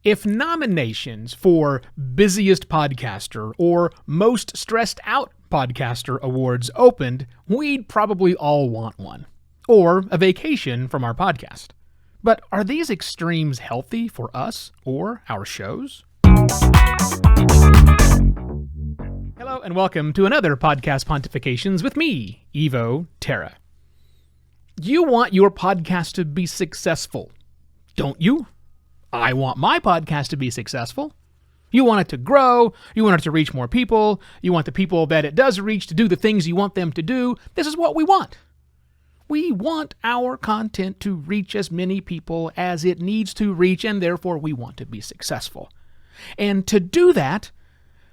If nominations for Busiest Podcaster or Most Stressed Out Podcaster awards opened, we'd probably all want one. Or a vacation from our podcast. But are these extremes healthy for us or our shows? Hello and welcome to another Podcast Pontifications with me, Evo Terra. You want your podcast to be successful, don't you? I want my podcast to be successful. You want it to grow. You want it to reach more people. You want the people that it does reach to do the things you want them to do. This is what we want. We want our content to reach as many people as it needs to reach, and therefore we want to be successful. And to do that,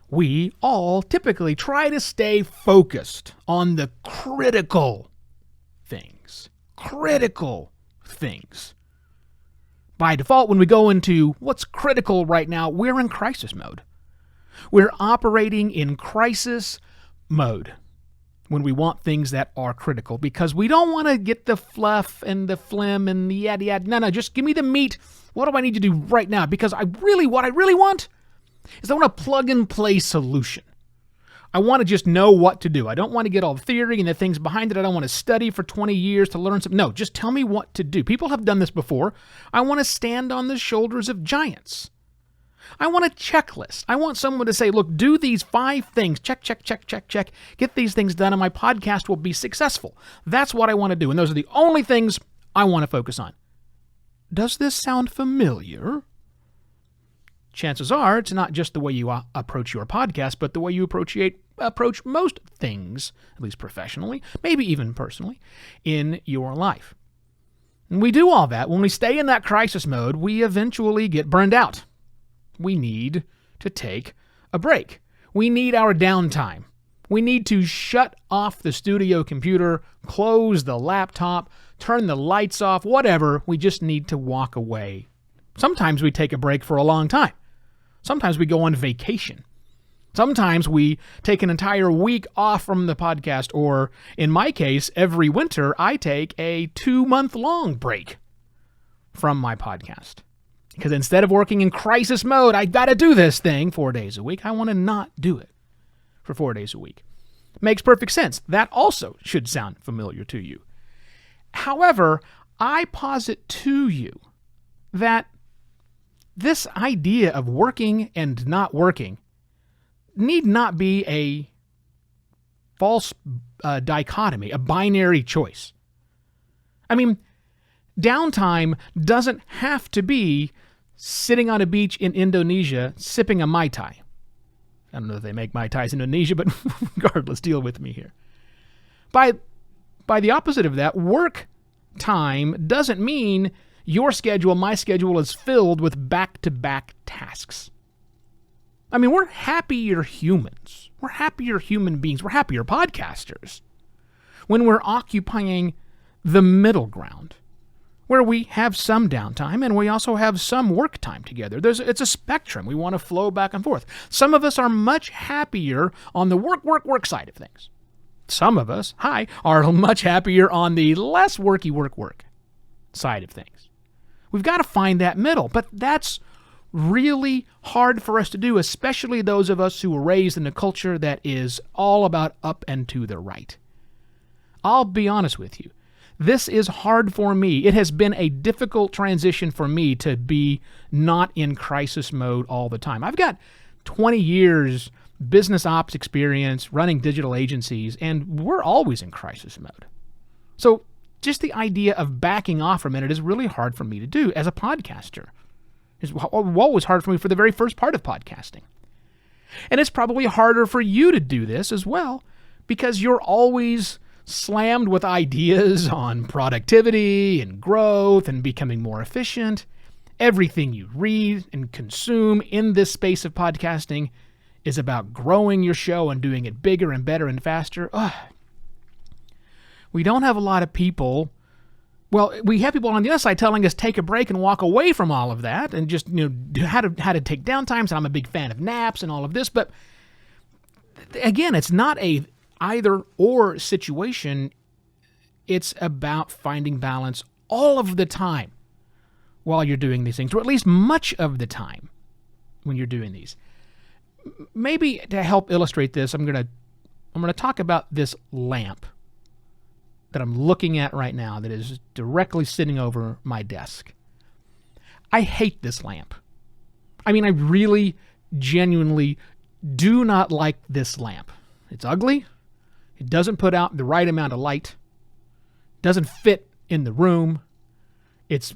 we all typically try to stay focused on the critical things. Critical things. By default, when we go into what's critical right now, we're in crisis mode. We're operating in crisis mode when we want things that are critical because we don't want to get the fluff and the phlegm and the yada yada. No, just give me the meat. What do I need to do right now? Because what I really want is I want a plug-and-play solution. I want to just know what to do. I don't want to get all the theory and the things behind it. I don't want to study for 20 years to learn something. No, just tell me what to do. People have done this before. I want to stand on the shoulders of giants. I want a checklist. I want someone to say, look, do these 5 things. Check, check, check, check, check. Get these things done and my podcast will be successful. That's what I want to do. And those are the only things I want to focus on. Does this sound familiar? Chances are it's not just the way you approach your podcast, but the way you approach most things, at least professionally, maybe even personally, in your life. And we do all that. When we stay in that crisis mode, we eventually get burned out. We need to take a break. We need our downtime. We need to shut off the studio computer, close the laptop, turn the lights off, whatever. We just need to walk away. Sometimes we take a break for a long time. Sometimes we go on vacation. Sometimes we take an entire week off from the podcast, or in my case, every winter, I take a 2-month-long break from my podcast. Because instead of working in crisis mode, I got to do this thing 4 days a week. I want to not do it for 4 days a week. Makes perfect sense. That also should sound familiar to you. However, I posit to you that this idea of working and not working need not be a false dichotomy, a binary choice. I mean, downtime doesn't have to be sitting on a beach in Indonesia sipping a Mai Tai. I don't know if they make Mai Tais in Indonesia, but regardless, deal with me here. By the opposite of that, work time doesn't mean your schedule, my schedule is filled with back-to-back tasks. I mean, we're happier humans. We're happier human beings. We're happier podcasters when we're occupying the middle ground, where we have some downtime and we also have some work time together. It's a spectrum. We want to flow back and forth. Some of us are much happier on the work side of things. Some of us, are much happier on the less worky work side of things. We've got to find that middle, but that's really hard for us to do, especially those of us who were raised in a culture that is all about up and to the right. I'll be honest with you. This is hard for me. It has been a difficult transition for me to be not in crisis mode all the time. I've got 20 years business ops experience running digital agencies, and we're always in crisis mode. So just the idea of backing off for a minute is really hard for me to do as a podcaster. It's what was hard for me for the very first part of podcasting. And it's probably harder for you to do this as well because you're always slammed with ideas on productivity and growth and becoming more efficient. Everything you read and consume in this space of podcasting is about growing your show and doing it bigger and better and faster. We don't have a lot of people. Well, we have people on the other side telling us take a break and walk away from all of that and just, how to take downtimes. I'm a big fan of naps and all of this, but again, it's not a either or situation. It's about finding balance all of the time while you're doing these things, or at least much of the time when you're doing these. Maybe to help illustrate this, I'm going to talk about this lamp that I'm looking at right now that is directly sitting over my desk. I hate this lamp. I mean, I really, genuinely do not like this lamp. It's ugly. It doesn't put out the right amount of light. Doesn't fit in the room. It's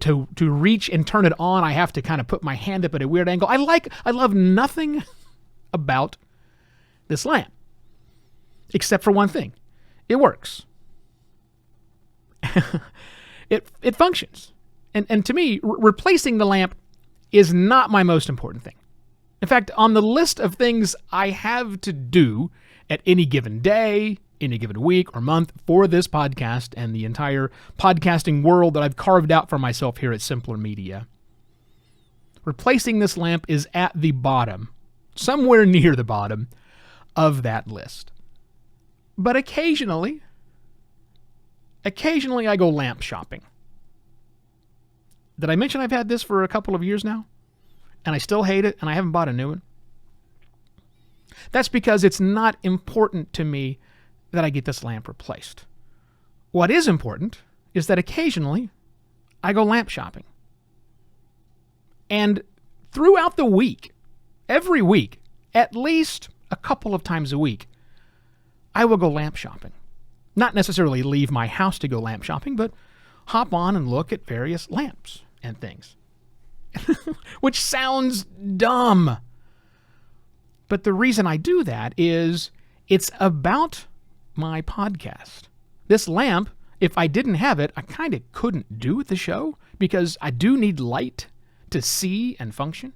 to reach and turn it on, I have to kind of put my hand up at a weird angle. I love nothing about this lamp except for one thing. It works. It functions. And to me, replacing the lamp is not my most important thing. In fact, on the list of things I have to do at any given day, any given week or month for this podcast and the entire podcasting world that I've carved out for myself here at Simpler Media, replacing this lamp is at the bottom, somewhere near the bottom of that list. But occasionally I go lamp shopping. Did I mention I've had this for a couple of years now? And I still hate it, and I haven't bought a new one? That's because it's not important to me that I get this lamp replaced. What is important is that occasionally I go lamp shopping. And throughout the week, every week, at least a couple of times a week, I will go lamp shopping. Not necessarily leave my house to go lamp shopping, but hop on and look at various lamps and things. Which sounds dumb. But the reason I do that is it's about my podcast. This lamp, if I didn't have it, I kind of couldn't do the show because I do need light to see and function.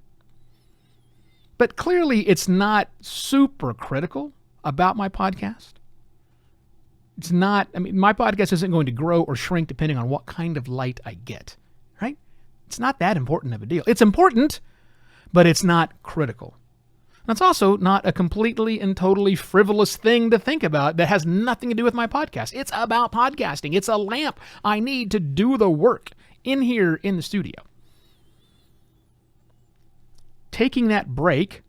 But clearly it's not super critical about my podcast. It's not, my podcast isn't going to grow or shrink depending on what kind of light I get, right? It's not that important of a deal. It's important, but it's not critical. That's also not a completely and totally frivolous thing to think about that has nothing to do with my podcast. It's about podcasting. It's a lamp I need to do the work in here in the studio. Taking that break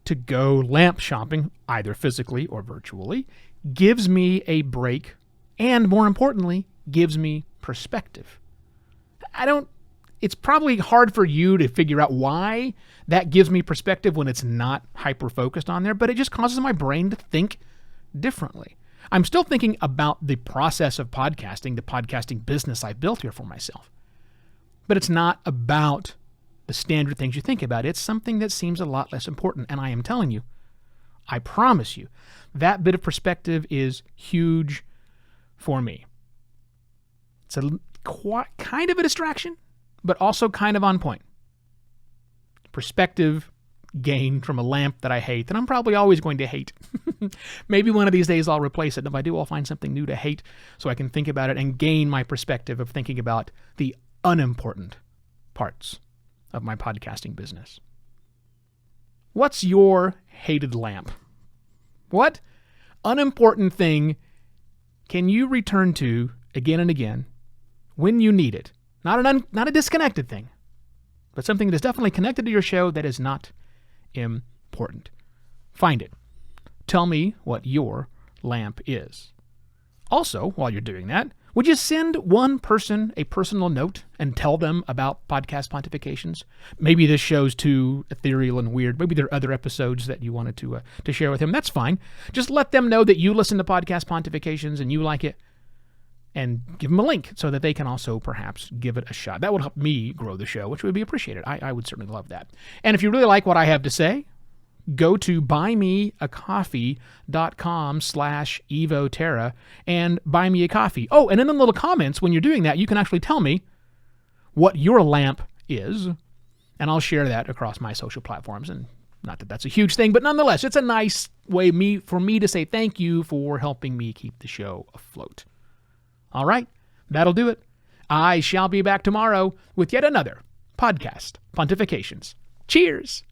to go lamp shopping, either physically or virtually, gives me a break and, more importantly, gives me perspective. It's probably hard for you to figure out why that gives me perspective when it's not hyper-focused on there, but it just causes my brain to think differently. I'm still thinking about the process of podcasting, the podcasting business I built here for myself. But it's not about the standard things you think about. It's something that seems a lot less important. And I am telling you, I promise you, that bit of perspective is huge for me. It's kind of a distraction, but also kind of on point. Perspective gained from a lamp that I hate, that I'm probably always going to hate. Maybe one of these days I'll replace it. And if I do, I'll find something new to hate so I can think about it and gain my perspective of thinking about the unimportant parts of my podcasting business. What's your hated lamp? What unimportant thing can you return to again and again when you need it? Not a disconnected thing, but something that is definitely connected to your show that is not important. Find it. Tell me what your lamp is. Also, while you're doing that, would you send one person a personal note and tell them about Podcast Pontifications? Maybe this show's too ethereal and weird. Maybe there are other episodes that you wanted to share with him. That's fine. Just let them know that you listen to Podcast Pontifications and you like it, and give them a link so that they can also perhaps give it a shot. That would help me grow the show, which would be appreciated. I would certainly love that. And if you really like what I have to say, go to buymeacoffee.com/EvoTerra and buy me a coffee. Oh, and in the little comments, when you're doing that, you can actually tell me what your lamp is, and I'll share that across my social platforms. And not that that's a huge thing, but nonetheless, it's a nice way for me to say thank you for helping me keep the show afloat. All right, that'll do it. I shall be back tomorrow with yet another Podcast Pontifications. Cheers!